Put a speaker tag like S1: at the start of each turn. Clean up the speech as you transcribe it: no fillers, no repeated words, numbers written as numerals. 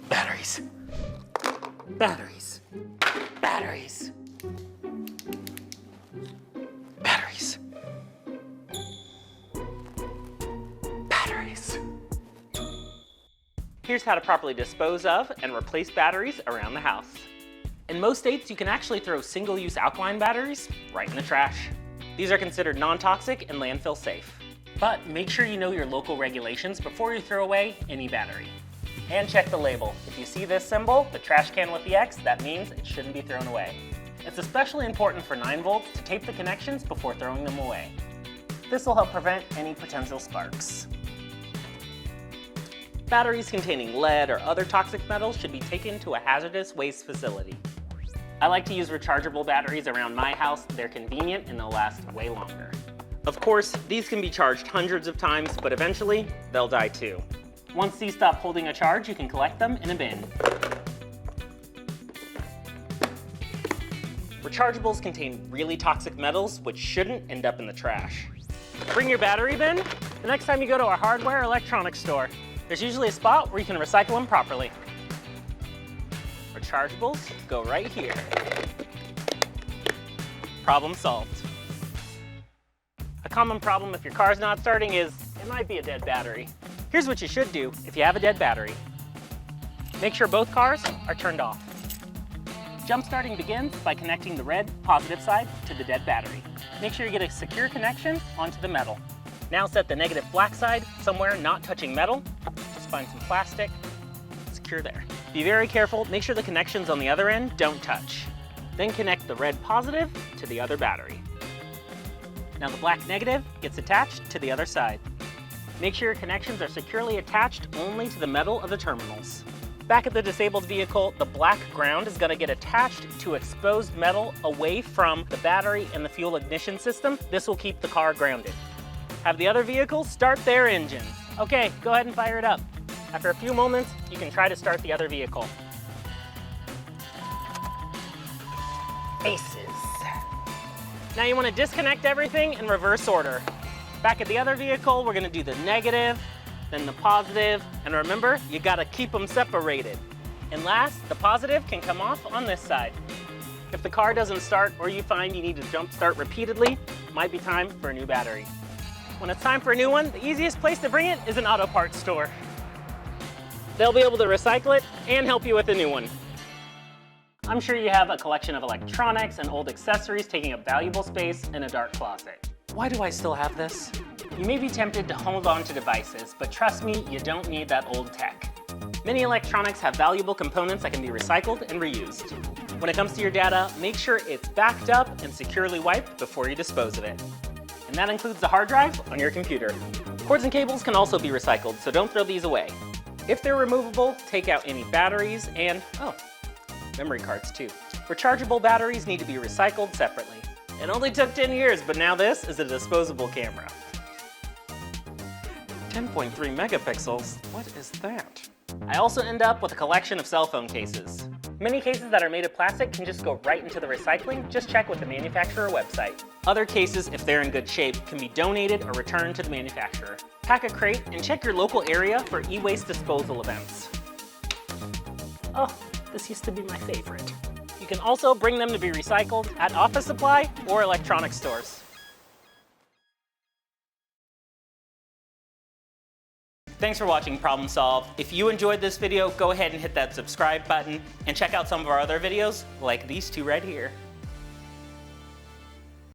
S1: Batteries. Batteries. Batteries. Batteries. Batteries. Here's how to properly dispose of and replace batteries around the house. In most states, you can actually throw single-use alkaline batteries right in the trash. These are considered non-toxic and landfill safe. But make sure you know your local regulations before you throw away any battery. And check the label. If you see this symbol, the trash can with the X, that means it shouldn't be thrown away. It's especially important for 9 volts to tape the connections before throwing them away. This will help prevent any potential sparks. Batteries containing lead or other toxic metals should be taken to a hazardous waste facility. I like to use rechargeable batteries around my house. They're convenient and they'll last way longer. Of course, these can be charged hundreds of times, but eventually they'll die too. Once these stop holding a charge, you can collect them in a bin. Rechargeables contain really toxic metals, which shouldn't end up in the trash. Bring your battery bin the next time you go to a hardware or electronics store. There's usually a spot where you can recycle them properly. Rechargeables go right here. Problem solved. A common problem if your car's not starting is it might be a dead battery. Here's what you should do if you have a dead battery. Make sure both cars are turned off. Jump starting begins by connecting the red positive side to the dead battery. Make sure you get a secure connection onto the metal. Now set the negative black side somewhere not touching metal. Just find some plastic, secure there. Be very careful, make sure the connections on the other end don't touch. Then connect the red positive to the other battery. Now the black negative gets attached to the other side. Make sure your connections are securely attached only to the metal of the terminals. Back at the disabled vehicle, the black ground is going to get attached to exposed metal away from the battery and the fuel ignition system. This will keep the car grounded. Have the other vehicles start their engines. Okay, go ahead and fire it up. After a few moments, you can try to start the other vehicle. Aces. Now you want to disconnect everything in reverse order. Back at the other vehicle, we're going to do the negative, then the positive, and remember, you got to keep them separated. And last, the positive can come off on this side. If the car doesn't start or you find you need to jump start repeatedly, it might be time for a new battery. When it's time for a new one, the easiest place to bring it is an auto parts store. They'll be able to recycle it and help you with a new one. I'm sure you have a collection of electronics and old accessories taking up valuable space in a dark closet. Why do I still have this? You may be tempted to hold on to devices, but trust me, you don't need that old tech. Many electronics have valuable components that can be recycled and reused. When it comes to your data, make sure it's backed up and securely wiped before you dispose of it. And that includes the hard drive on your computer. Cords and cables can also be recycled, so don't throw these away. If they're removable, take out any batteries and, memory cards too. Rechargeable batteries need to be recycled separately. It only took 10 years, but now this is a disposable camera. 10.3 megapixels? What is that? I also end up with a collection of cell phone cases. Many cases that are made of plastic can just go right into the recycling. Just check with the manufacturer website. Other cases, if they're in good shape, can be donated or returned to the manufacturer. Pack a crate and check your local area for e-waste disposal events. Oh, this used to be my favorite. You can also bring them to be recycled at office supply or electronics stores. Thanks for watching Problem Solved. If you enjoyed this video, go ahead and hit that subscribe button and check out some of our other videos like these two right here.